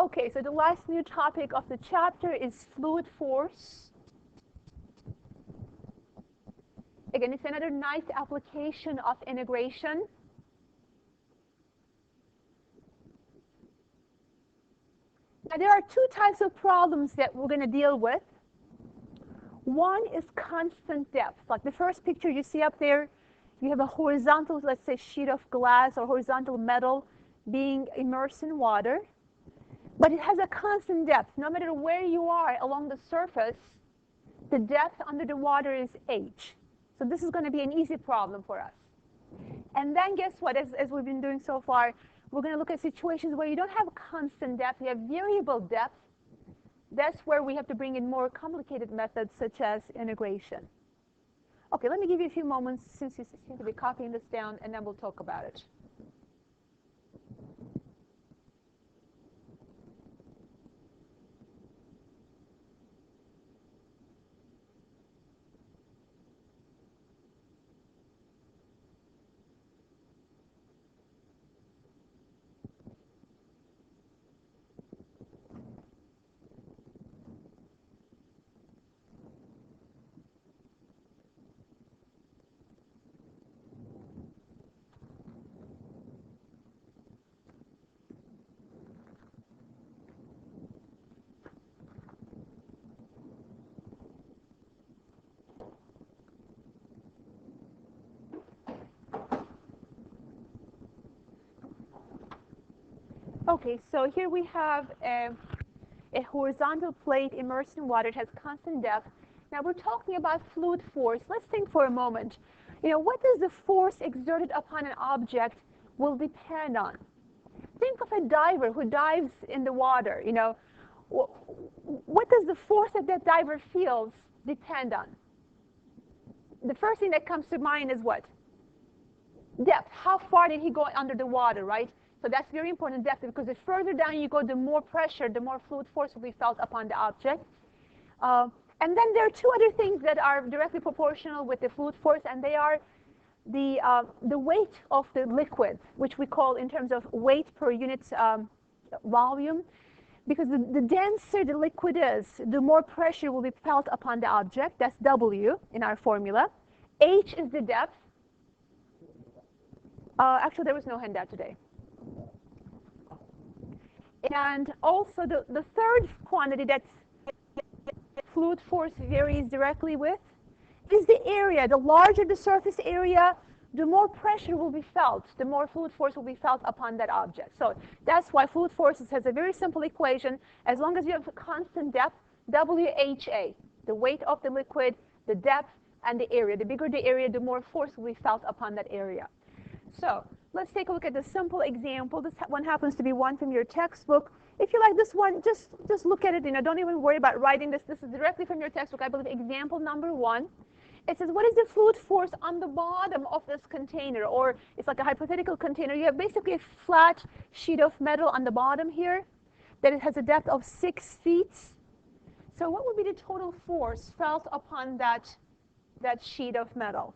Okay, so the last new topic of the chapter is fluid force. Again, it's another nice application of integration. Now, there are two types of problems that we're going to deal with. One is constant depth. Like the first picture you see up there, you have a horizontal, let's say, sheet of glass or horizontal metal being immersed in water. But it has a constant depth. No matter where you are along the surface, the depth under the water is h. So this is going to be an easy problem for us. And then guess what? As we've been doing so far, we're going to look at situations where you don't have constant depth, you have variable depth. That's where we have to bring in more complicated methods such as integration. Okay, let me give you a few moments since you seem to be copying this down, and then we'll talk about it. Okay, so here we have a horizontal plate immersed in water. It has constant depth. Now we're talking about fluid force. Let's think for a moment. What does the force exerted upon an object will depend on? Think of a diver who dives in the water. What does the force that that diver feels depend on? The first thing that comes to mind is what? Depth. How far did he go under the water, right? So that's very important, depth, because the further down you go, the more pressure, the more fluid force will be felt upon the object. And then there are two other things that are directly proportional with the fluid force, and they are the weight of the liquid, which we call in terms of weight per unit volume. Because the denser the liquid is, the more pressure will be felt upon the object. That's W in our formula. H is the depth. Actually, there was no handout today. And also the third quantity that fluid force varies directly with is the area. The larger the surface area, the more pressure will be felt, the more fluid force will be felt upon that object. So that's why fluid forces has a very simple equation. As long as you have a constant depth, WHA, the weight of the liquid, the depth, and the area. The bigger the area, the more force will be felt upon that area. So let's take a look at the simple example. This one happens to be one from your textbook. If you like this one, just look at it. Don't even worry about writing this. This is directly from your textbook. I believe example number 1. It says, what is the fluid force on the bottom of this container? Or it's like a hypothetical container. You have basically a flat sheet of metal on the bottom here that it has a depth of 6 feet. So what would be the total force felt upon that sheet of metal?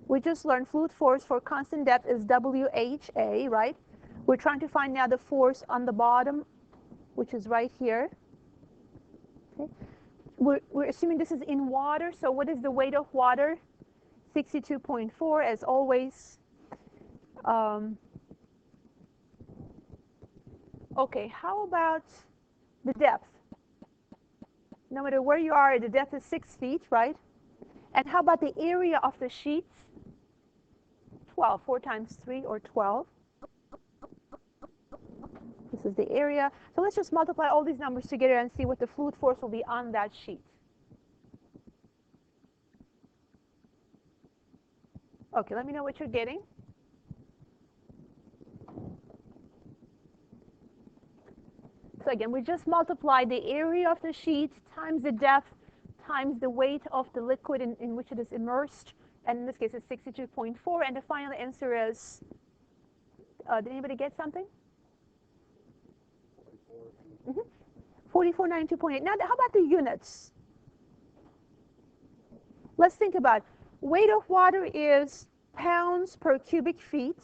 We just learned fluid force for constant depth is WHA, right? We're trying to find now the force on the bottom, which is right here. Okay. We're assuming this is in water, so what is the weight of water? 62.4, as always. Okay, how about the depth? No matter where you are, the depth is 6 feet, right? And how about the area of the sheets? 12, 4 times 3, or 12. This is the area. So let's just multiply all these numbers together and see what the fluid force will be on that sheet. Okay, let me know what you're getting. So again, we just multiply the area of the sheet times the depth times the weight of the liquid in which it is immersed. And in this case, it's 62.4. And the final answer is, did anybody get something? 4492.8. Now, how about the units? Let's think about weight of water is pounds per cubic feet.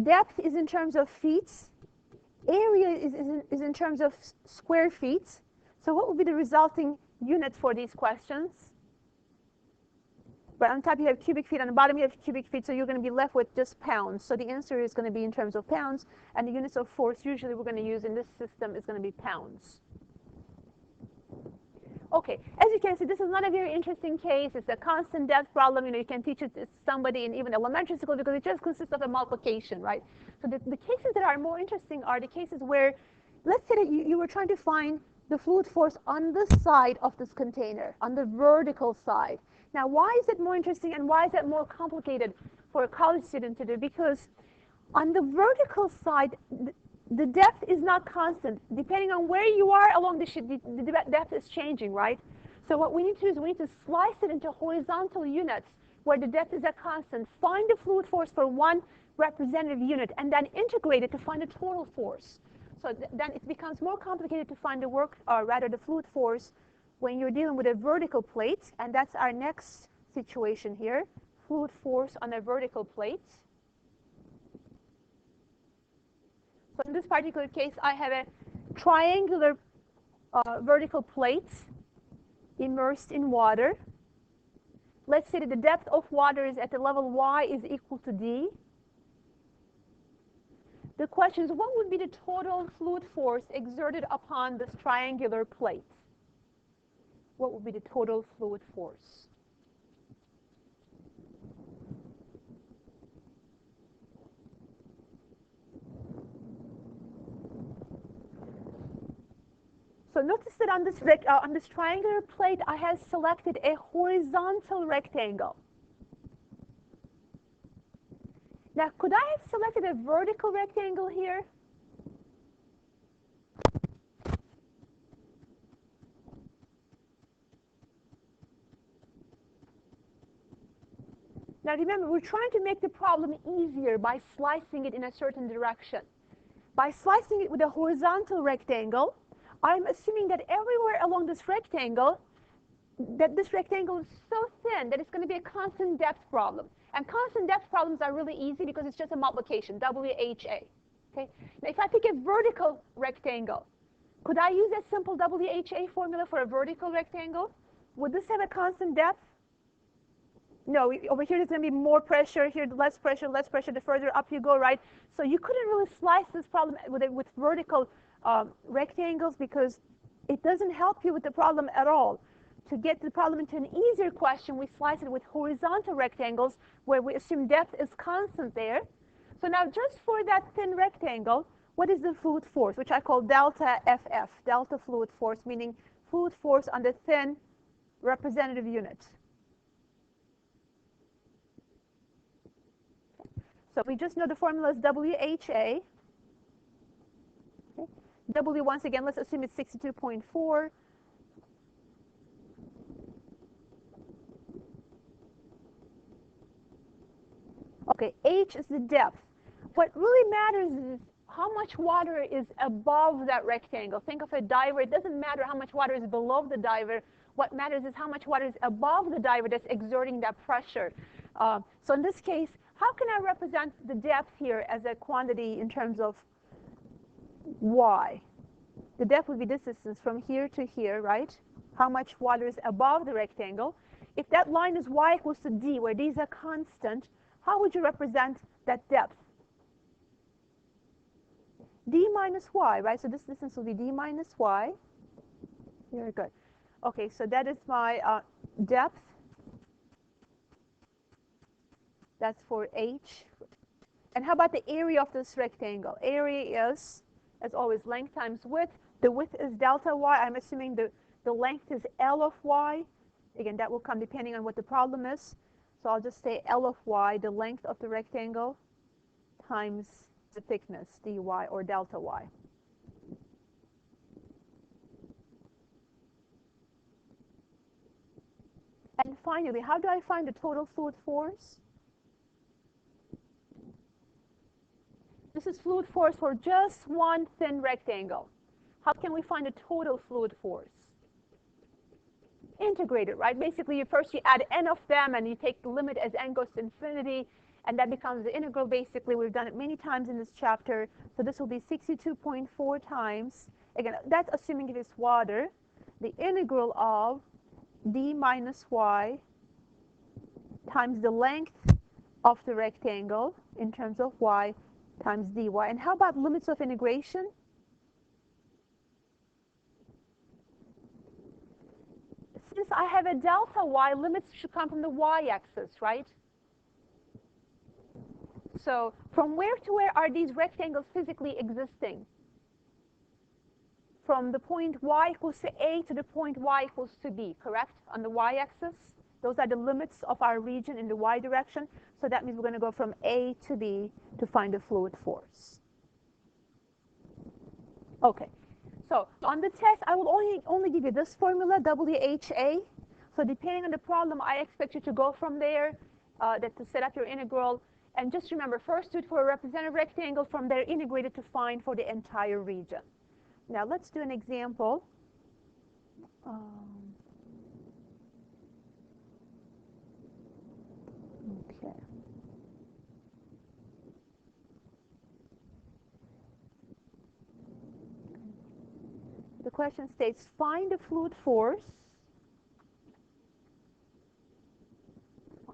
Depth is in terms of feet. Area is in terms of square feet. So what would be the resulting unit for these questions? But on top you have cubic feet, on the bottom you have cubic feet, so you're going to be left with just pounds. So the answer is going to be in terms of pounds, and the units of force usually we're going to use in this system is going to be pounds. Okay, as you can see, this is not a very interesting case. It's a constant depth problem. You know, you can teach it to somebody in even elementary school because it just consists of a multiplication, right? So the cases that are more interesting are the cases where, let's say that you were trying to find the fluid force on the side of this container, on the vertical side. Now, why is it more interesting and why is it more complicated for a college student to do? Because on the vertical side, the depth is not constant. Depending on where you are along the sheet, the depth is changing, right? So what we need to do is we need to slice it into horizontal units where the depth is a constant, find the fluid force for one representative unit, and then integrate it to find the total force. So then it becomes more complicated to find the work, or rather the fluid force, when you're dealing with a vertical plate, and that's our next situation here, fluid force on a vertical plate. So in this particular case, I have a triangular vertical plate immersed in water. Let's say that the depth of water is at the level y is equal to d. The question is, what would be the total fluid force exerted upon this triangular plate? What would be the total fluid force? So notice that on this triangular plate, I have selected a horizontal rectangle. Now, could I have selected a vertical rectangle here? Now remember, we're trying to make the problem easier by slicing it in a certain direction. By slicing it with a horizontal rectangle, I'm assuming that everywhere along this rectangle, that this rectangle is so thin that it's going to be a constant depth problem. And constant depth problems are really easy because it's just a multiplication, WHA. Okay? Now if I pick a vertical rectangle, could I use that simple WHA formula for a vertical rectangle? Would this have a constant depth? No, over here there's going to be more pressure, here less pressure, the further up you go, right? So you couldn't really slice this problem with vertical rectangles because it doesn't help you with the problem at all. To get the problem into an easier question, we slice it with horizontal rectangles where we assume depth is constant there. So now just for that thin rectangle, what is the fluid force, which I call delta FF, delta fluid force, meaning fluid force on the thin representative unit. So we just know the formula is WHA. Okay. W, once again, let's assume it's 62.4. Okay, H is the depth. What really matters is how much water is above that rectangle. Think of a diver. It doesn't matter how much water is below the diver. What matters is how much water is above the diver that's exerting that pressure. So in this case, how can I represent the depth here as a quantity in terms of y? The depth would be this distance from here to here, right? How much water is above the rectangle. If that line is y equals to d, where d is a constant, how would you represent that depth? D minus y, right? So this distance will be d minus y. Very good. Okay, so that is my depth. That's for H. And how about the area of this rectangle? Area is, as always, length times width. The width is delta y. I'm assuming the length is L of y. Again, that will come depending on what the problem is. So I'll just say L of y, the length of the rectangle, times the thickness, dy or delta y. And finally, how do I find the total fluid force? This is fluid force for just one thin rectangle. How can we find the total fluid force? Integrate it, right? Basically, first you add n of them, and you take the limit as n goes to infinity, and that becomes the integral. Basically, we've done it many times in this chapter, so this will be 62.4 times, again, that's assuming it is water, the integral of d minus y times the length of the rectangle in terms of y times dy. And how about limits of integration? Since I have a delta y, limits should come from the y-axis, right? So from where to where are these rectangles physically existing? From the point y equals to a to the point y equals to b, correct? On the y-axis, those are the limits of our region in the y direction. So that means we're going to go from a to b to find the fluid force. Okay, so on the test, I will only give you this formula, WHA. So depending on the problem, I expect you to go from there, to set up your integral. And just remember, first do it for a representative rectangle, from there integrate it to find for the entire region. Now let's do an example. Okay. The question states, find the fluid force.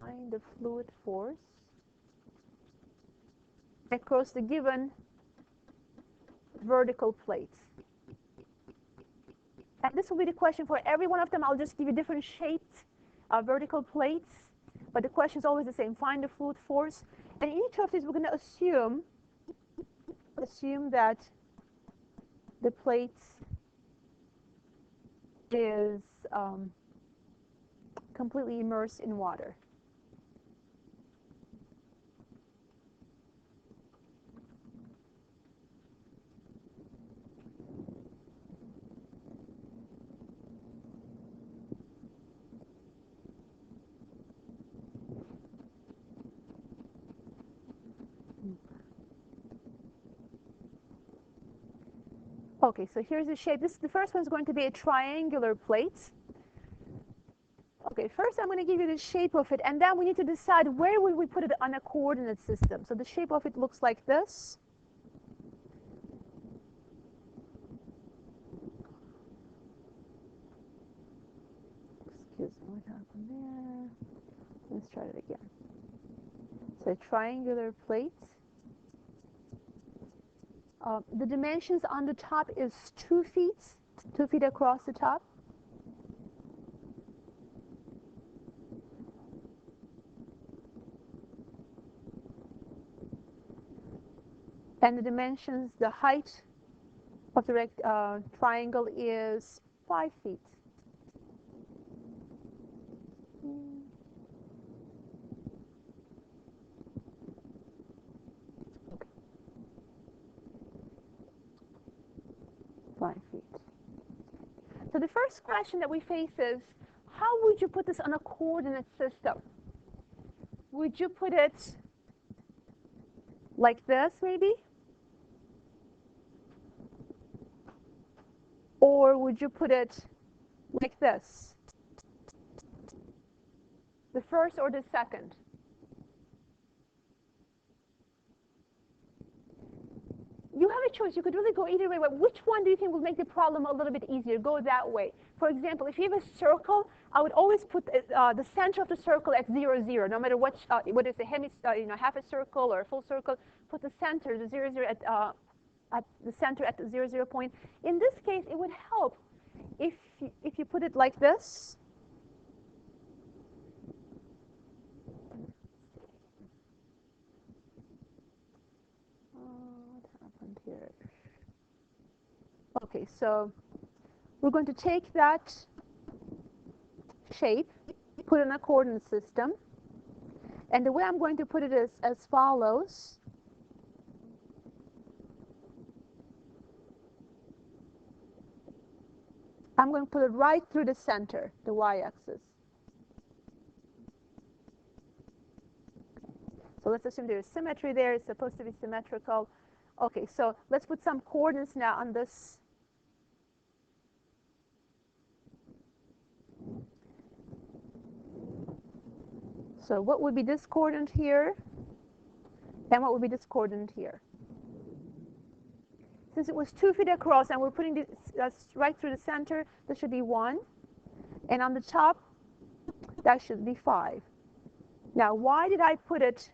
Find the fluid force across the given vertical plates. And this will be the question for every one of them. I'll just give you different shaped vertical plates, but the question is always the same. Find the fluid force. And in each of these, we're going to assume that the plate is completely immersed in water. Okay, so here's the shape. The first one is going to be a triangular plate. Okay, first I'm going to give you the shape of it, and then we need to decide where will we put it on a coordinate system. So the shape of it looks like this. Excuse me, what happened there? Let's try it again. So a triangular plate. The dimensions on the top is 2 feet, 2 feet across the top. And the dimensions, the height of the triangle is 5 feet. Okay. 5 feet. So the first question that we face is, how would you put this on a coordinate system? Would you put it like this, maybe? Or would you put it like this? The first or the second? You have a choice. You could really go either way. But which one do you think will make the problem a little bit easier? Go that way. For example, if you have a circle, I would always put the center of the circle at 0, 0. No matter what, whether it's a half a circle or a full circle, put the center, the 0, 0 at the center at the 0, 0 point. In this case, it would help if you put it like this. What happened here? Okay, so we're going to take that shape, put it in a coordinate system, and the way I'm going to put it is as follows. I'm going to put it right through the center, the y-axis. So let's assume there is symmetry there. It's supposed to be symmetrical. Okay, so let's put some coordinates now on this. So what would be this coordinate here? And what would be this coordinate here? Since it was 2 feet across and we're putting this right through the center, this should be 1. And on the top, that should be 5. Now, why did I put it?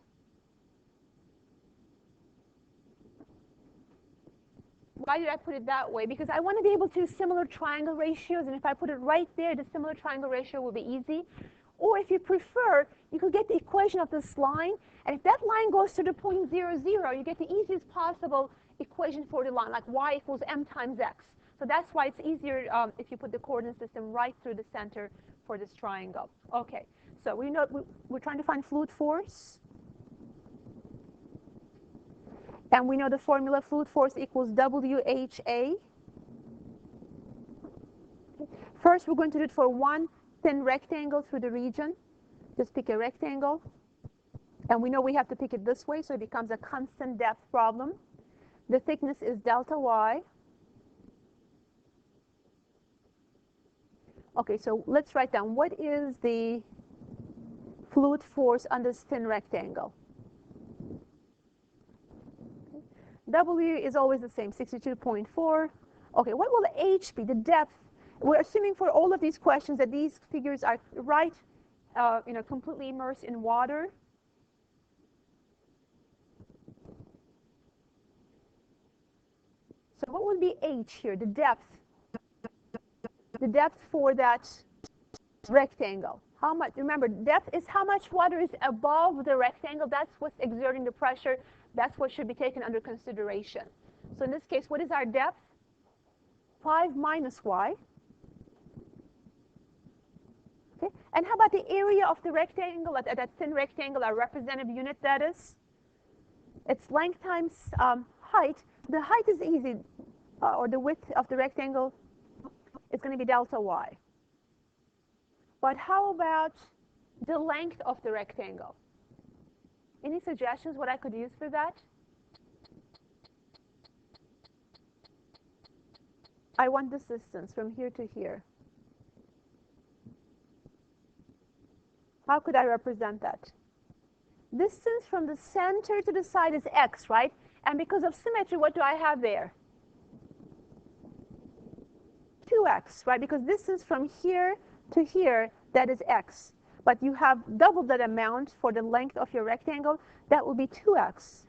Why did I put it that way? Because I want to be able to use similar triangle ratios, and if I put it right there, the similar triangle ratio will be easy. Or if you prefer, you could get the equation of this line, and if that line goes to the point 0, 0, you get the easiest possible equation for the line, like y equals m times x. So that's why it's easier if you put the coordinate system right through the center for this triangle. Okay, so we know we're trying to find fluid force. And we know the formula, fluid force equals WHA. First, we're going to do it for one thin rectangle through the region. Just pick a rectangle. And we know we have to pick it this way, so it becomes a constant depth problem. The thickness is delta y. Okay, so let's write down what is the fluid force on this thin rectangle. W is always the same, 62.4. Okay, what will the H be, the depth? We're assuming for all of these questions that these figures are right, completely immersed in water. So what would be H here, the depth? The depth for that rectangle. How much? Remember, depth is how much water is above the rectangle. That's what's exerting the pressure. That's what should be taken under consideration. So in this case, what is our depth? 5 minus y. Okay. And how about the area of the rectangle, that thin rectangle, our representative unit that is? It's length times height. The height is easy, or the width of the rectangle is going to be delta y. But how about the length of the rectangle? Any suggestions what I could use for that? I want this distance from here to here. How could I represent that? Distance from the center to the side is x, right? And because of symmetry, what do I have there? 2x, right? Because distance from here to here, that is x. But you have double that amount for the length of your rectangle. That will be 2x.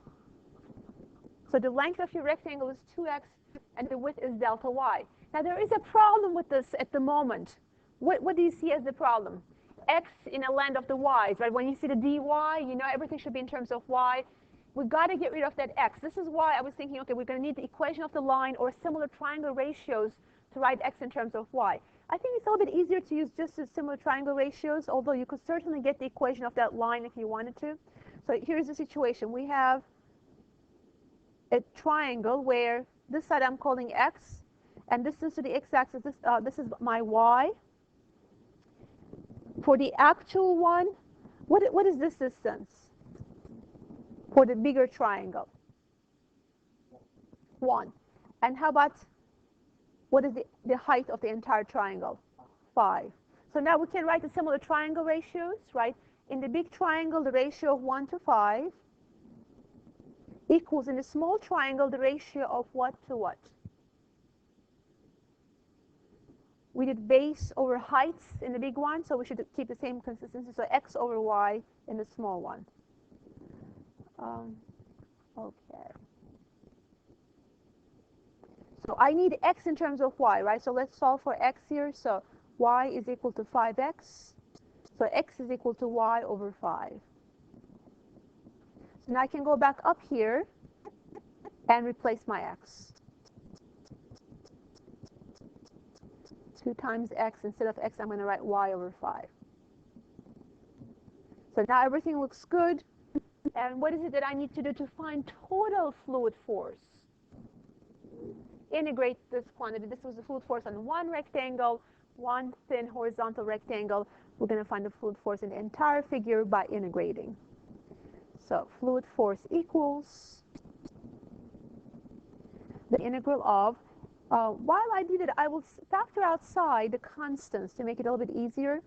So the length of your rectangle is 2x, and the width is delta y. Now, there is a problem with this at the moment. What do you see as the problem? X in a land of the y's, right? When you see the dy, you know everything should be in terms of y. We've got to get rid of that x. This is why I was thinking, okay, we're going to need the equation of the line or similar triangle ratios to write x in terms of y. I think it's a little bit easier to use just the similar triangle ratios, although you could certainly get the equation of that line if you wanted to. So here's the situation. We have a triangle where this side I'm calling x, and distance to the x-axis, this is my y. For the actual one, what is this distance for the bigger triangle? 1. And how about, what is the height of the entire triangle? 5. So now we can write the similar triangle ratios, right? In the big triangle, the ratio of 1 to 5 equals in the small triangle, the ratio of what to what? We did base over heights in the big one, so we should keep the same consistency. So x over y in the small one. Okay. So I need x in terms of y, right? So let's solve for x here. So y is equal to 5x. So x is equal to y over 5. So now I can go back up here and replace my x. 2 times x, instead of x, I'm going to write y over 5. So now everything looks good. And what is it that I need to do to find total fluid force? Integrate this quantity. This was the fluid force on one rectangle, one thin horizontal rectangle. We're going to find the fluid force in the entire figure by integrating. So fluid force equals the integral of, while I do that, I will factor outside the constants to make it a little bit easier.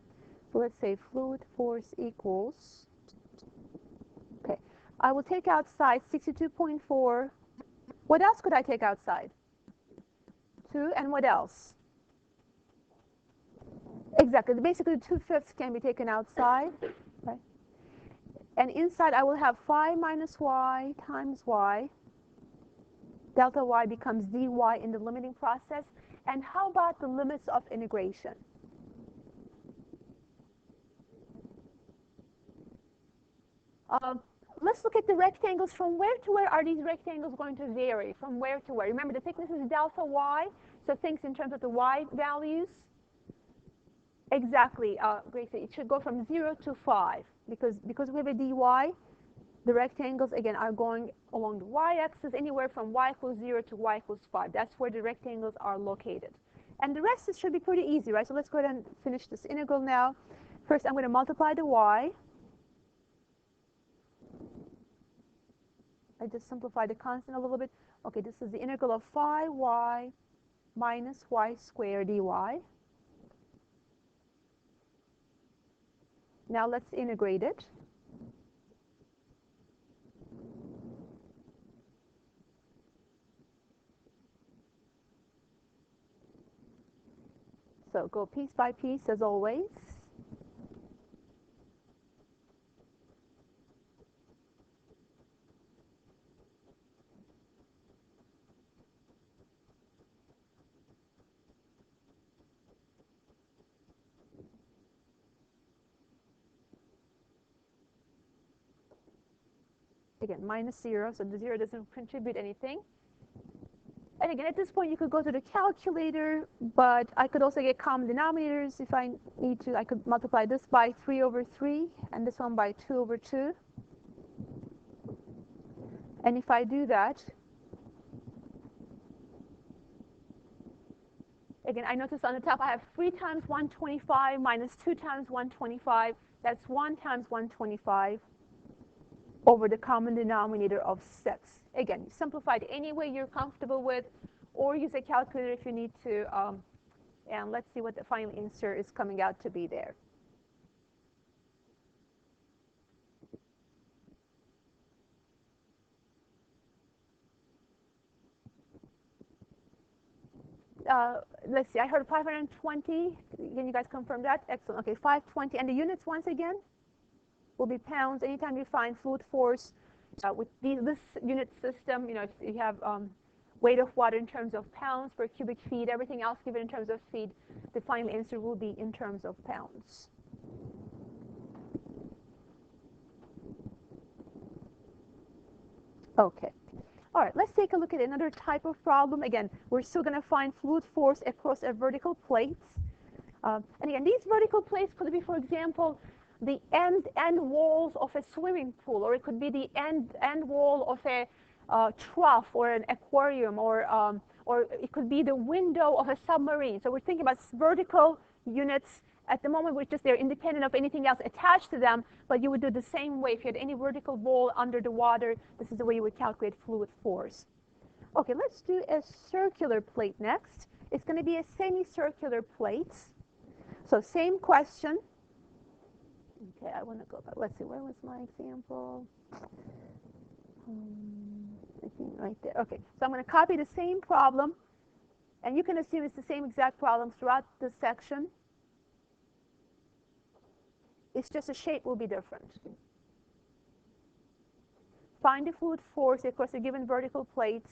So let's say fluid force equals, okay, I will take outside 62.4. What else could I take outside? 2, and what else? Exactly. Basically, 2/5 can be taken outside. Right? And inside, I will have phi minus y times y. Delta y becomes dy in the limiting process. And how about the limits of integration? Let's look at the rectangles. From where to where are these rectangles going to vary? From where to where? Remember, the thickness is delta y, so think in terms of the y values. Exactly, Grace, it should go from 0 to 5 because we have a dy, the rectangles, again, are going along the y-axis anywhere from y equals 0 to y equals 5. That's where the rectangles are located. And the rest should be pretty easy, right? So let's go ahead and finish this integral now. First, I'm going to multiply the y. I just simplify the constant a little bit. Okay, this is the integral of phi y minus y squared dy. Now let's integrate it. So go piece by piece as always. Again, minus 0, so the 0 doesn't contribute anything. And again, at this point, you could go to the calculator, but I could also get common denominators if I need to. I could multiply this by 3 over 3 and this one by 2 over 2. And if I do that, again, I notice on the top I have 3 times 125 minus 2 times 125. That's 1 times 125 over the common denominator of 6. Again, simplify it any way you're comfortable with, or use a calculator if you need to. And let's see what the final answer is coming out to be there. Let's see, I heard 520. Can you guys confirm that? Excellent. Okay, 520. And the units, once again, will be pounds. Anytime you find fluid force with this unit system, you know, if you have weight of water in terms of pounds per cubic feet, everything else given in terms of feet, the final answer will be in terms of pounds. Okay. All right, let's take a look at another type of problem. Again, we're still going to find fluid force across a vertical plate. And again, these vertical plates could be, for example, the end walls of a swimming pool, or it could be the end wall of a trough or an aquarium, or it could be the window of a submarine. So we're thinking about vertical units. At the moment, they're independent of anything else attached to them, but you would do the same way. If you had any vertical wall under the water, this is the way you would calculate fluid force. Okay, let's do a circular plate next. It's going to be a semicircular plate. So same question. Okay, I want to go back. Let's see, where was my example? I think right there. Okay, so I'm going to copy the same problem, and you can assume it's the same exact problem throughout this section. It's just the shape will be different. Find the fluid force across a given vertical plate.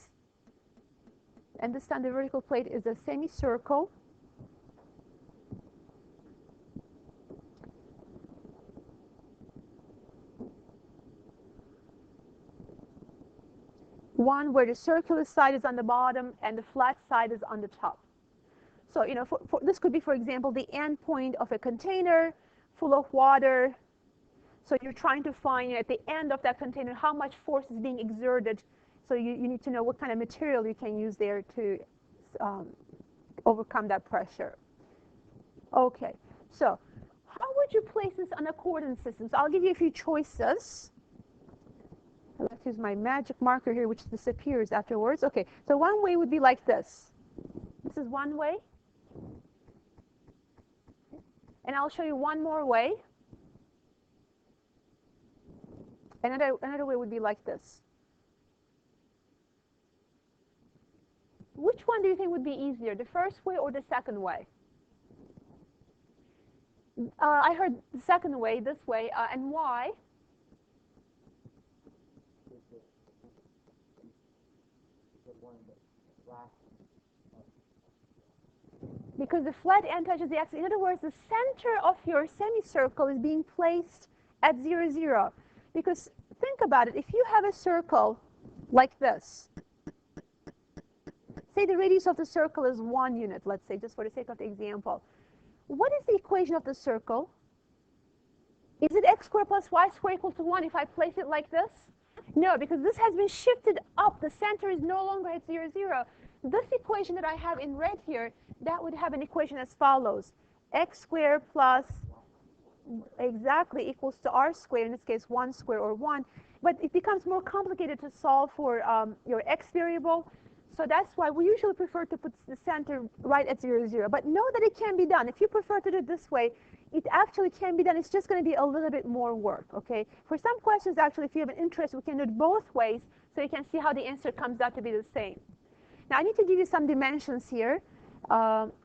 And this time the vertical plate is a semicircle. One where the circular side is on the bottom and the flat side is on the top. So, you know, this could be, for example, the end point of a container full of water. So you're trying to find, at the end of that container, how much force is being exerted. So you need to know what kind of material you can use there to overcome that pressure. Okay, so how would you place this on a coordinate system? So I'll give you a few choices. Let's use my magic marker here, which disappears afterwards. Okay, so one way would be like this. This is one way. And I'll show you one more way. Another way would be like this. Which one do you think would be easier, the first way or the second way? I heard the second way, this way, and why? Because the flat end touches the axis. In other words, the center of your semicircle is being placed at 0, 0. Because think about it, if you have a circle like this, say the radius of the circle is 1 unit, let's say, just for the sake of the example. What is the equation of the circle? Is it x squared plus y squared equal to 1 if I place it like this? No, because this has been shifted up. The center is no longer at 0, 0. This equation that I have in red here, that would have an equation as follows. X squared plus exactly equals to r squared, in this case 1 squared or 1. But it becomes more complicated to solve for your x variable. So that's why we usually prefer to put the center right at 0, 0. But know that it can be done. If you prefer to do it this way, it actually can be done. It's just going to be a little bit more work, okay? For some questions, actually, if you have an interest, we can do it both ways so you can see how the answer comes out to be the same. Now, I need to give you some dimensions here.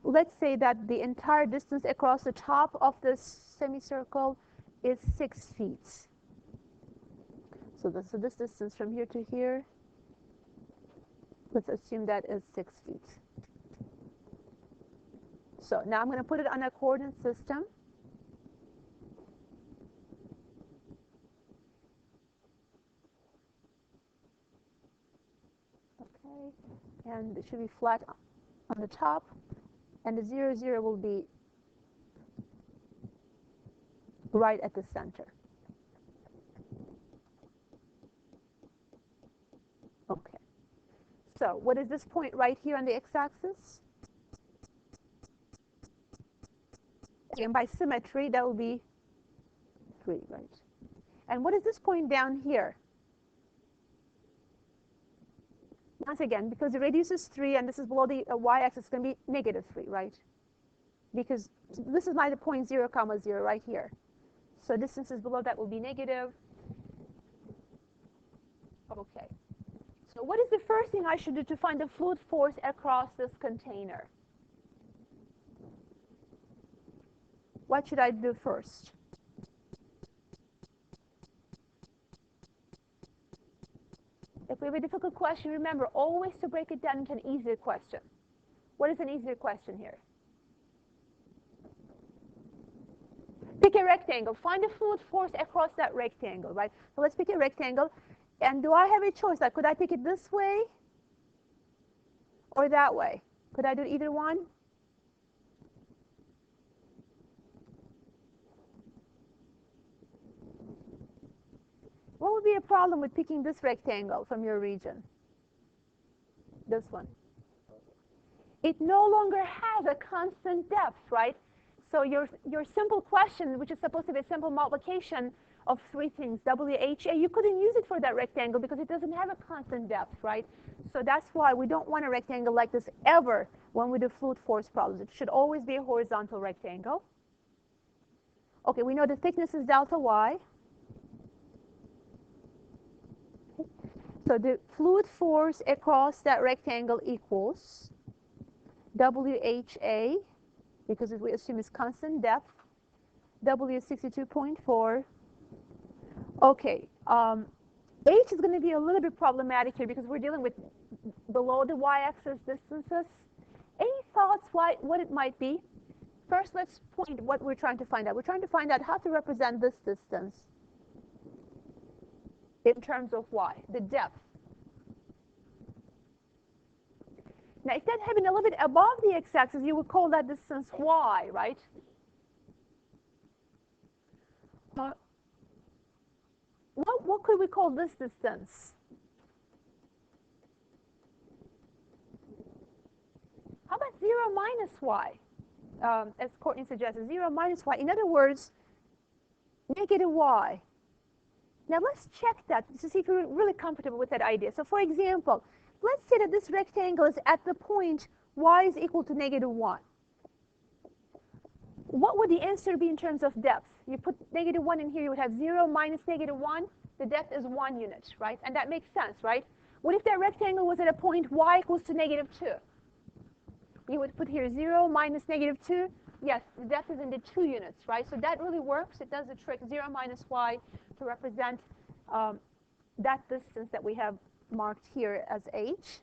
Let's say that the entire distance across the top of this semicircle is 6 feet. So this distance from here to here, let's assume that is 6 feet. So now I'm going to put it on a coordinate system. Okay, and it should be flat on the top, and the 0, 0 will be right at the center. Okay. So what is this point right here on the x-axis? And by symmetry, that will be 3, right? And what is this point down here? Once again, because the radius is 3 and this is below the y-axis, it's going to be negative 3, right? Because this is my point 0, 0 right here. So distances below that will be negative. Okay. So what is the first thing I should do to find the fluid force across this container? What should I do first? If we have a difficult question, remember always to break it down into an easier question. What is an easier question here? Pick a rectangle. Find the fluid force across that rectangle, right? So let's pick a rectangle. And do I have a choice? Like, could I pick it this way or that way? Could I do either one? What would be a problem with picking this rectangle from your region? This one. It no longer has a constant depth, right? So your simple question, which is supposed to be a simple multiplication of 3 things, WHA, you couldn't use it for that rectangle because it doesn't have a constant depth, right? So that's why we don't want a rectangle like this ever when we do fluid force problems. It should always be a horizontal rectangle. Okay, we know the thickness is delta Y. So the fluid force across that rectangle equals WHA, because we assume it's constant depth, W is 62.4. Okay, H is going to be a little bit problematic here because we're dealing with below the y-axis distances. Any thoughts what it might be? First, let's point what we're trying to find out. We're trying to find out how to represent this distance in terms of y, the depth. Now, if that had been a little bit above the x-axis, you would call that distance y, right? What could we call this distance? How about 0 minus y? As Courtney suggested, 0 minus y. In other words, negative y. Now let's check that to see if you're really comfortable with that idea. So for example, let's say that this rectangle is at the point y is equal to negative 1. What would the answer be in terms of depth? You put negative 1 in here, you would have 0 minus negative 1. the depth is 1 unit, right? And that makes sense, right? What if that rectangle was at a point y equals to -2? You would put here 0 minus -2. Yes, the depth is in the 2 units, right? So that really works. It does the trick, 0 minus y to represent that distance that we have marked here as h.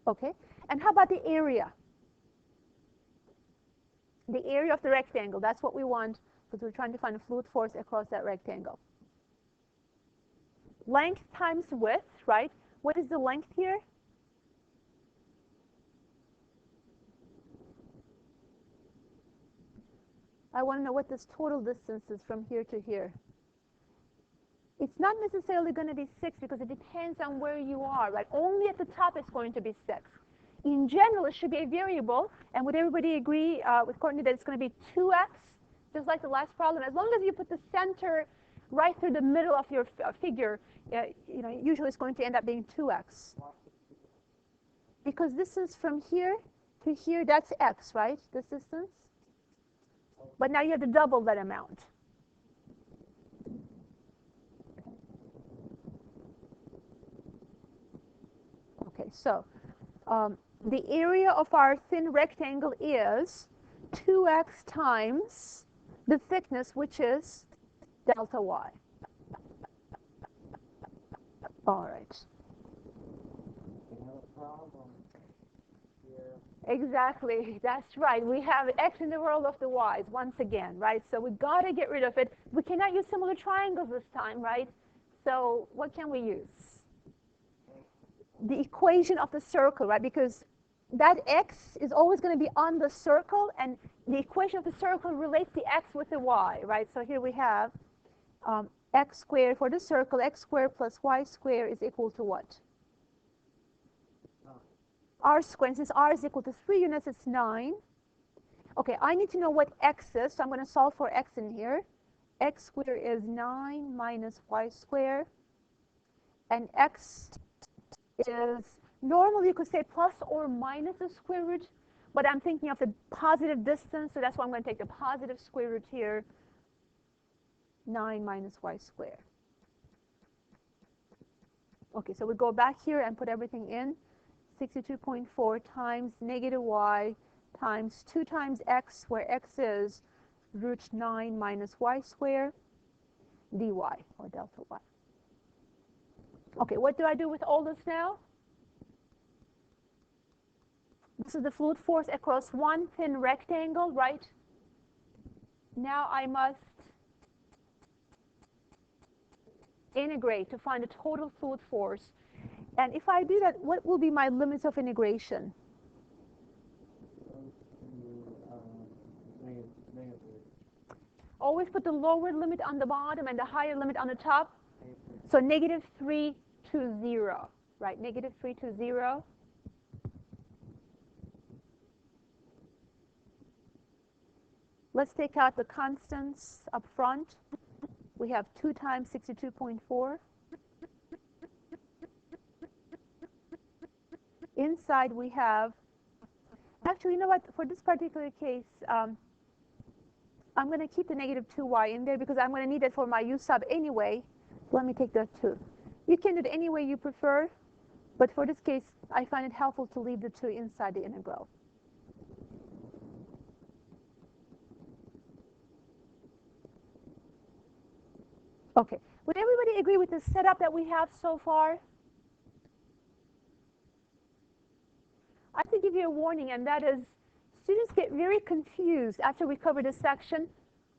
Okay, and how about the area? The area of the rectangle, that's what we want because we're trying to find a fluid force across that rectangle. Length times width, right? What is the length here? I want to know what this total distance is from here to here. It's not necessarily going to be 6 because it depends on where you are, right? Only at the top it's going to be 6. In general, it should be a variable, and would everybody agree with Courtney that it's going to be 2x, just like the last problem? As long as you put the center right through the middle of your figure, usually it's going to end up being 2x. Because this is from here to here, that's x, right? This distance. But now you have to double that amount. Okay, so the area of our thin rectangle is 2x times the thickness, which is delta y. All right. Exactly, that's right. We have x in the world of the y's once again, right? So we got to get rid of it. We cannot use similar triangles this time, right? So what can we use? The equation of the circle, right? Because that x is always going to be on the circle, and the equation of the circle relates the x with the y, right? So here we have x squared for the circle, x squared plus y squared is equal to what? R squared. And since r is equal to 3 units, it's 9. Okay, I need to know what x is, so I'm going to solve for x in here. X squared is 9 minus y squared, and x is, normally you could say plus or minus the square root, but I'm thinking of the positive distance, so that's why I'm going to take the positive square root here, 9 minus y squared. Okay, so we go back here and put everything in. 62.4 times negative y times 2 times x, where x is root 9 minus y squared dy, or delta y. Okay, what do I do with all this now? This is the fluid force across one thin rectangle, right? Now I must integrate to find the total fluid force. And if I do that, what will be my limits of integration? Always put the lower limit on the bottom and the higher limit on the top. So -3 to 0, right? -3 to 0. Let's take out the constants up front. We have 2 times 62.4. Inside we have, actually, you know what? For this particular case, I'm going to keep the -2y in there because I'm going to need it for my u sub anyway. Let me take the 2. You can do it any way you prefer, but for this case, I find it helpful to leave the 2 inside the integral. Okay, would everybody agree with the setup that we have so far? I have to give you a warning, and that is students get very confused after we cover this section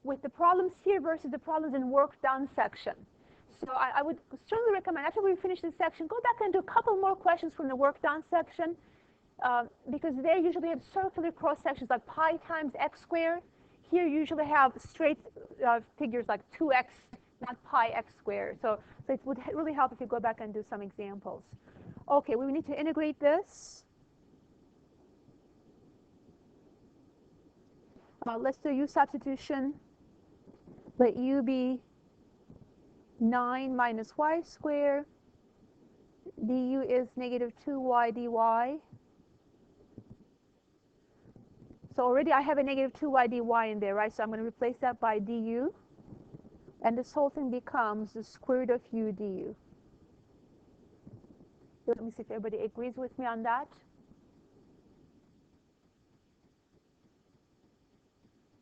with the problems here versus the problems in work done section. So I would strongly recommend, after we finish this section, go back and do a couple more questions from the work done section, because they usually have circular cross sections like pi times x squared. Here you usually have straight figures like 2x, not pi x squared. So it would really help if you go back and do some examples. Okay, we need to integrate this. Let's do u substitution. Let u be 9 minus y squared. Du is -2y dy. So already I have a -2y dy in there, right? So I'm going to replace that by du. And this whole thing becomes the square root of u du. Let me see if everybody agrees with me on that.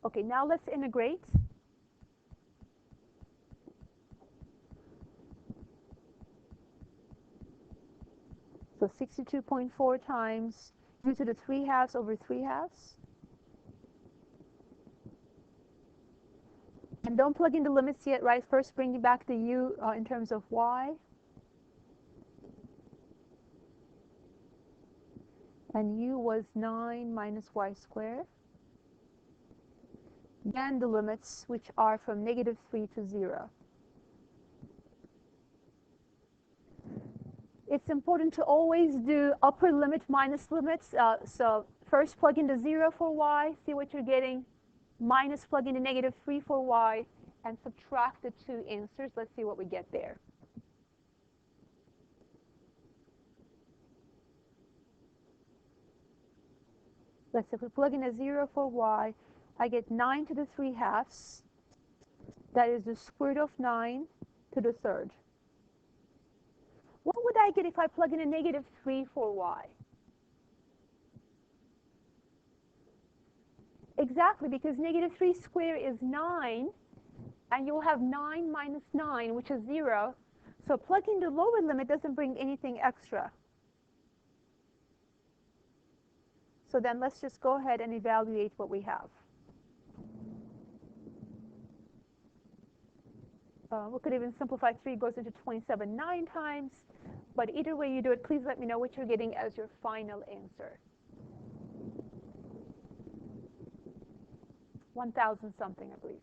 Okay, now let's integrate. So 62.4 times u to the 3/2 over 3/2. And don't plug in the limits yet, right? First bring back the u in terms of y. And u was 9 minus y squared. Then the limits, which are from -3 to 0. It's important to always do upper limit minus limits. So first plug in the 0 for y, see what you're getting, minus plug in the -3 for y, and subtract the two answers. Let's see what we get there. Let's say if we plug in a 0 for y, I get 9 to the 3/2. That is the square root of 9 to the 3rd. What would I get if I plug in a -3 for y? Exactly, because -3 squared is 9, and you'll have 9 minus 9, which is 0. So plugging the lower limit doesn't bring anything extra. So then let's just go ahead and evaluate what we have. We could even simplify 3 goes into 27 9 times. But either way you do it, please let me know what you're getting as your final answer. 1,000 something, I believe.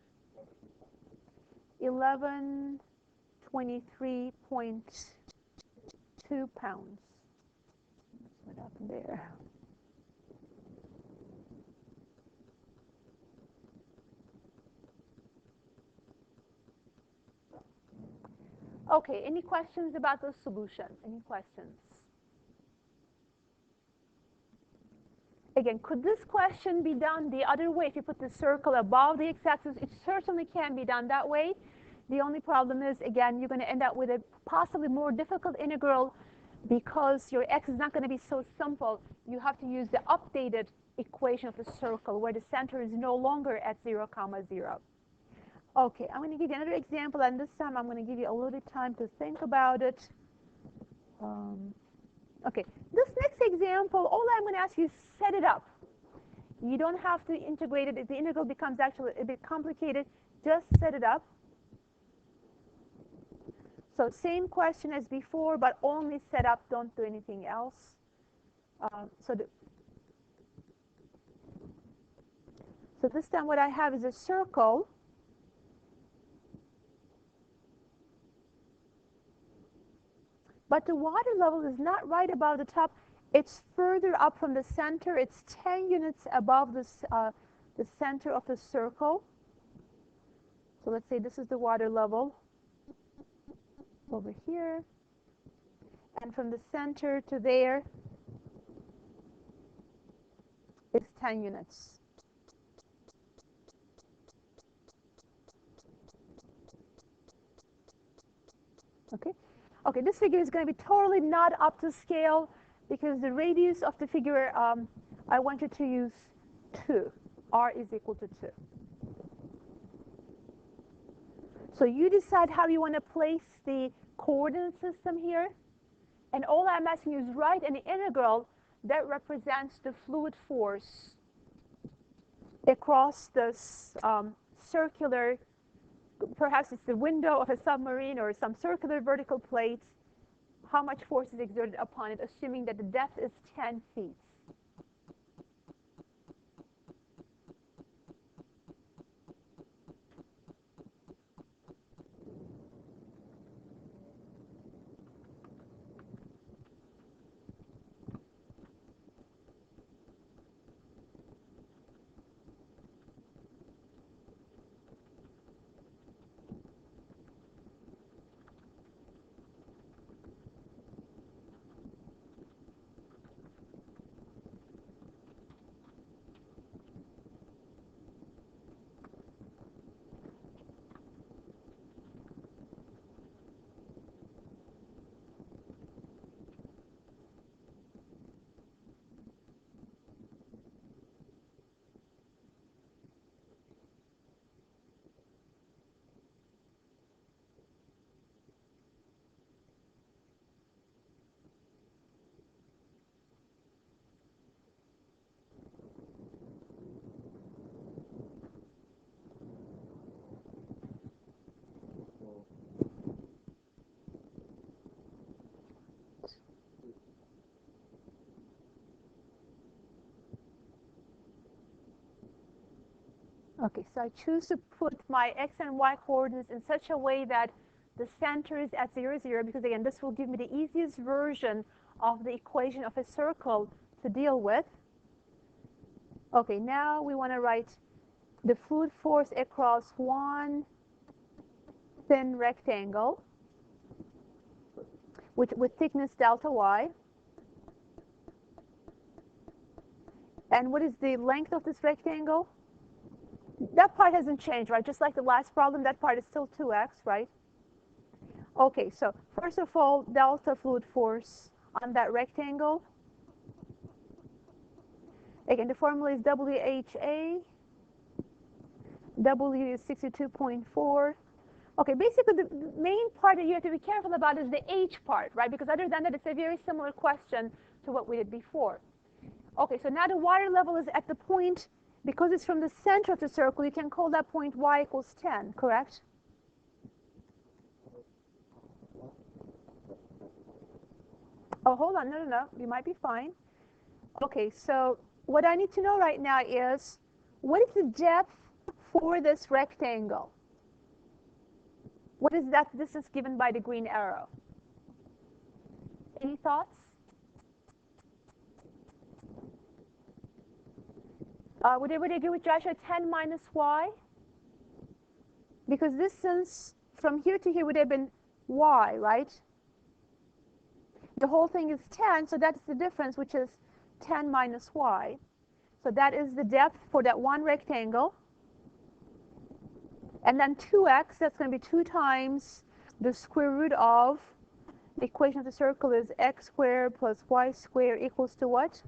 1123.2 pounds. What happened there? Okay, any questions about the solution? Any questions? Again, could this question be done the other way if you put the circle above the x-axis? It certainly can be done that way. The only problem is, again, you're going to end up with a possibly more difficult integral because your x is not going to be so simple. You have to use the updated equation of the circle where the center is no longer at 0, 0. Okay, I'm going to give you another example, and this time I'm going to give you a little bit of time to think about it. Okay, this next example, all I'm going to ask you is set it up. You don't have to integrate it. If the integral becomes actually a bit complicated, just set it up. So same question as before, but only set up, don't do anything else. So this time what I have is a circle. But the water level is not right above the top. It's further up from the center. It's 10 units above the center of the circle. So let's say this is the water level over here. And from the center to there is 10 units. Okay. Okay, this figure is going to be totally not up to scale because the radius of the figure, I want you to use 2. R is equal to 2. So you decide how you want to place the coordinate system here. And all I'm asking you is write an integral that represents the fluid force across this circular, perhaps it's the window of a submarine or some circular vertical plate, how much force is exerted upon it, assuming that the depth is 10 feet. Okay, so I choose to put my x and y coordinates in such a way that the center is at 0, 0, because again, this will give me the easiest version of the equation of a circle to deal with. Okay, now we want to write the fluid force across one thin rectangle with thickness delta y. And what is the length of this rectangle? That part hasn't changed, right? Just like the last problem, that part is still 2x, right? Okay, so first of all, delta fluid force on that rectangle. Again, the formula is WHA. W is 62.4. Okay, basically the main part that you have to be careful about is the H part, right? Because other than that, it's a very similar question to what we did before. Okay, so now the water level is at the point, because it's from the center of the circle, you can call that point y equals 10, correct? Oh, hold on, no, you might be fine. Okay, so what I need to know right now is, what is the depth for this rectangle? What is that distance given by the green arrow? Any thoughts? Would everybody agree with Joshua, 10 minus y? Because distance from here to here would have been y, right? The whole thing is 10, so that's the difference, which is 10 minus y. So that is the depth for that one rectangle. And then 2x, that's going to be 2 times the square root of the equation of the circle is x squared plus y squared equals to what?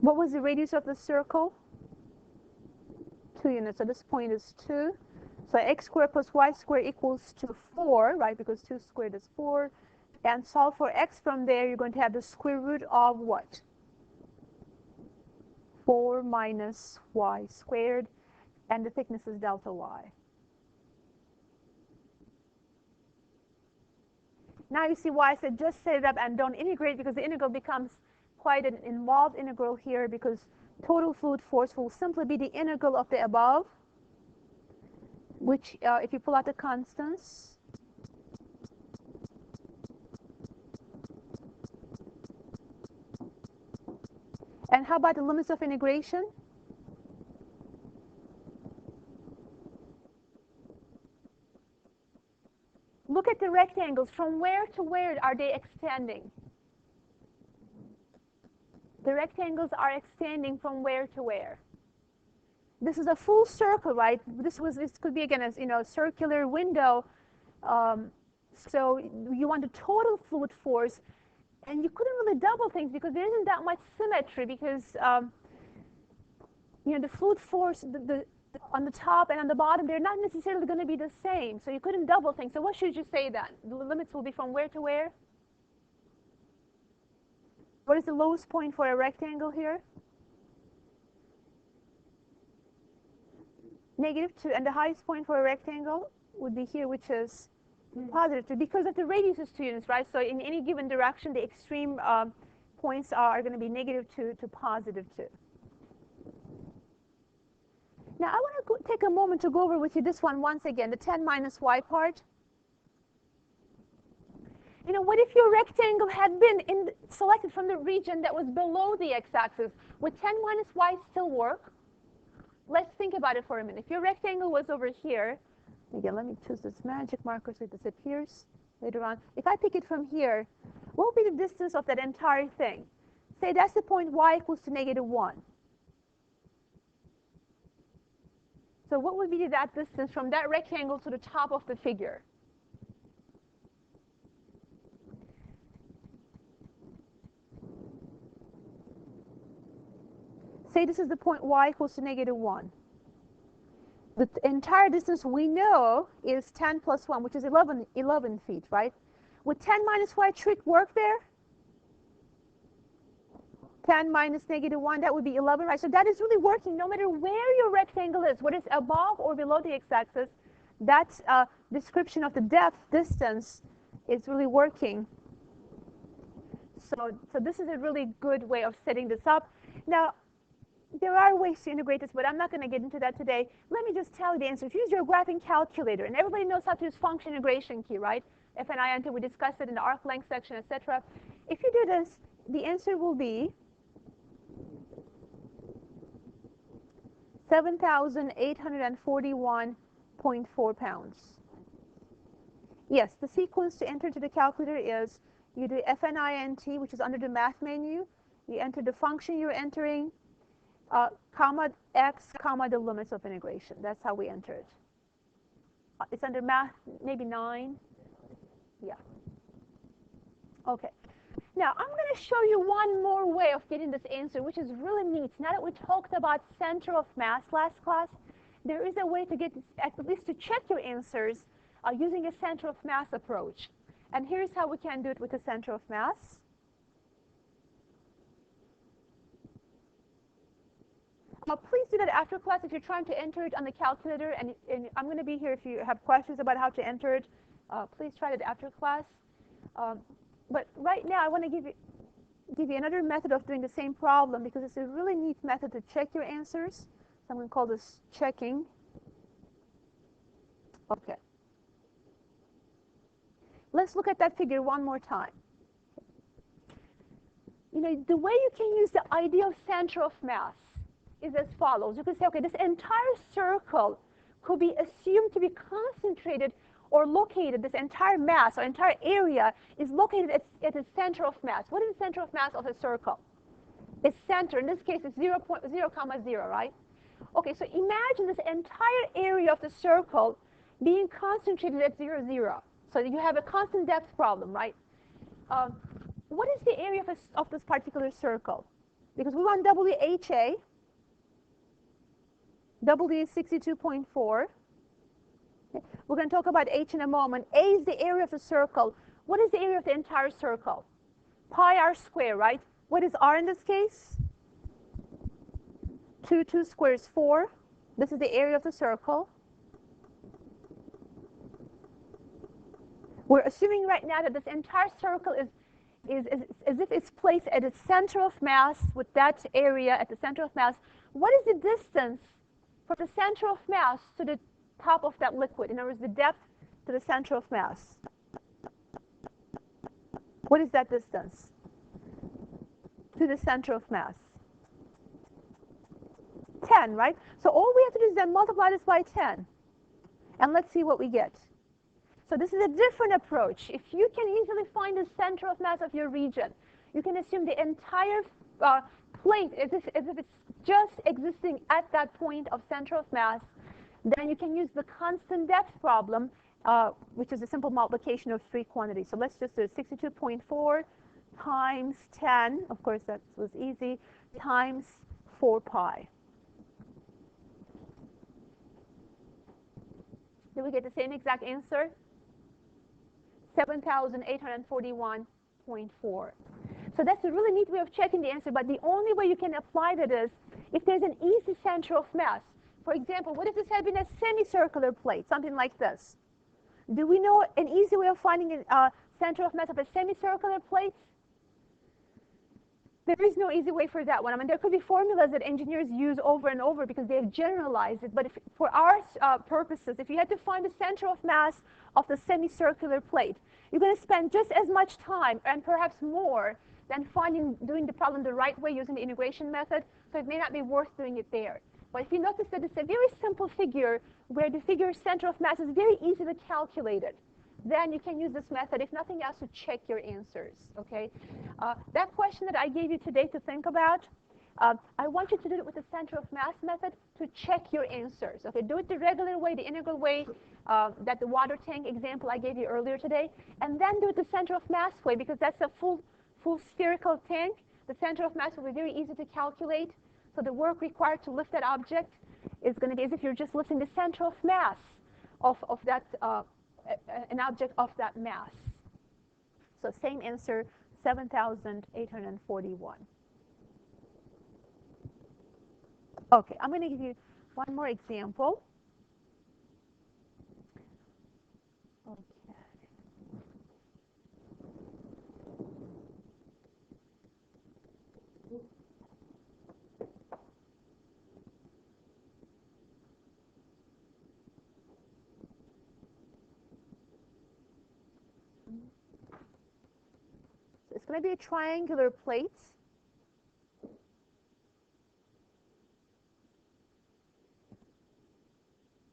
What was the radius of the circle? 2 units. So this point is 2. So x squared plus y squared equals to 4, right? Because 2 squared is 4. And solve for x from there, you're going to have the square root of what? 4 minus y squared. And the thickness is delta y. Now you see why I said just set it up and don't integrate, because the integral becomes quite an involved integral here, because total fluid force will simply be the integral of the above, which if you pull out the constants, and how about the limits of integration? Look at the rectangles. From where to where are they extending? The rectangles are extending from where to where? This is a full circle, right? This could be again a circular window. So you want the total fluid force, and you couldn't really double things because there isn't that much symmetry, because the fluid force on the top and on the bottom, they're not necessarily going to be the same. So you couldn't double things. So what should you say then? The limits will be from where to where? What is the lowest point for a rectangle here? -2. And the highest point for a rectangle would be here, which is +2, because of the radius is 2 units, right? So in any given direction, the extreme points are going to be -2 to +2. Now, I want to take a moment to go over with you this one once again, the 10 minus y part. What if your rectangle had been selected from the region that was below the x-axis? Would 10 minus y still work? Let's think about it for a minute. If your rectangle was over here, again, let me choose this magic marker so it disappears later on. If I pick it from here, what will be the distance of that entire thing? Say that's the point y equals to -1. So what would be that distance from that rectangle to the top of the figure? Say this is the point y equals to -1. The entire distance we know is 10 plus 1, which is 11 feet, right? Would 10 minus y trick work there? 10 minus -1, that would be 11, right? So that is really working no matter where your rectangle is, whether it's above or below the x-axis. That description of the depth distance is really working. So this is a really good way of setting this up. Now, there are ways to integrate this, but I'm not going to get into that today. Let me just tell you the answer. If you use your graphing calculator, and everybody knows how to use function integration key, right? FNI enter, we discussed it in the arc length section, etc. If you do this, the answer will be 7,841.4 pounds. Yes, the sequence to enter to the calculator is you do FNINT, which is under the math menu. You enter the function you're entering, comma x, comma the limits of integration. That's how we enter it. It's under math, maybe 9. Yeah. Okay. Now, I'm going to show you one more way of getting this answer, which is really neat. Now that we talked about center of mass last class, there is a way to get, at least to check your answers using a center of mass approach. And here's how we can do it with the center of mass. Please do that after class if you're trying to enter it on the calculator, and I'm going to be here if you have questions about how to enter it. Please try it after class. But right now, I want to give you another method of doing the same problem, because it's a really neat method to check your answers. So I'm going to call this checking. Okay. Let's look at that figure one more time. You know, the way you can use the ideal center of mass is as follows. You can say, okay, this entire circle could be assumed to be concentrated or located, this entire mass or entire area is located at the center of mass. What is the center of mass of a circle? Its center, in this case, is 0, 0, 0, right? Okay, so imagine this entire area of the circle being concentrated at 0, 0. So you have a constant depth problem, right? What is the area of this particular circle? Because we want WHA. W is 62.4. We're going to talk about H in a moment. A is the area of the circle. What is the area of the entire circle? Pi r squared, right? What is r in this case? 2 squared is 4. This is the area of the circle. We're assuming right now that this entire circle is as if it's placed at the center of mass with that area at the center of mass. What is the distance from the center of mass to the top of that liquid? In other words, the depth to the center of mass. What is that distance to the center of mass? 10, right? So all we have to do is then multiply this by 10. And let's see what we get. So this is a different approach. If you can easily find the center of mass of your region, you can assume the entire plate as if it's just existing at that point of center of mass. Then you can use the constant depth problem, which is a simple multiplication of 3 quantities. So let's just do 62.4 times 10. Of course, that was easy. Times 4 pi. Did we get the same exact answer? 7,841.4. So that's a really neat way of checking the answer, but the only way you can apply that is if there's an easy center of mass. For example, what if this had been a semicircular plate, something like this? Do we know an easy way of finding a center of mass of a semicircular plate? There is no easy way for that one. I mean, there could be formulas that engineers use over and over because they have generalized it, but for our purposes, if you had to find the center of mass of the semicircular plate, you're going to spend just as much time and perhaps more than doing the problem the right way using the integration method, so it may not be worth doing it there. But if you notice that it's a very simple figure where the figure center of mass is very easily calculated, then you can use this method, if nothing else, to check your answers, okay? That question that I gave you today to think about, I want you to do it with the center of mass method to check your answers, okay? Do it the regular way, the integral way, that the water tank example I gave you earlier today, and then do it the center of mass way, because that's a full spherical tank. The center of mass will be very easy to calculate, so the work required to lift that object is going to be as if you're just lifting the center of mass of that an object of that mass. So same answer, 7,841. Okay, I'm going to give you one more example. Okay. going to be a triangular plate.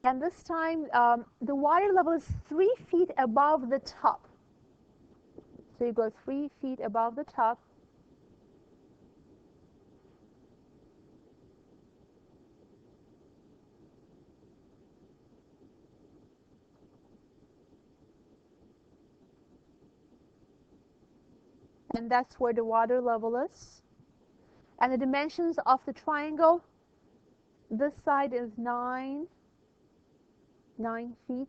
And this time, the water level is 3 feet above the top. So you go 3 feet above the top. And that's where the water level is. And the dimensions of the triangle, this side is 9 feet.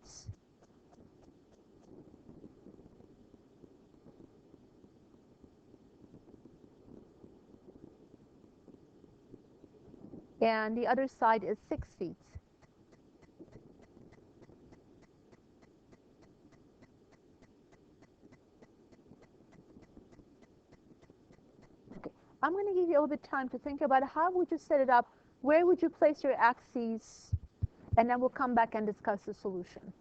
And the other side is 6 feet. Okay. I'm going to give you a little bit of time to think about how would you set it up, where would you place your axes, and then we'll come back and discuss the solution.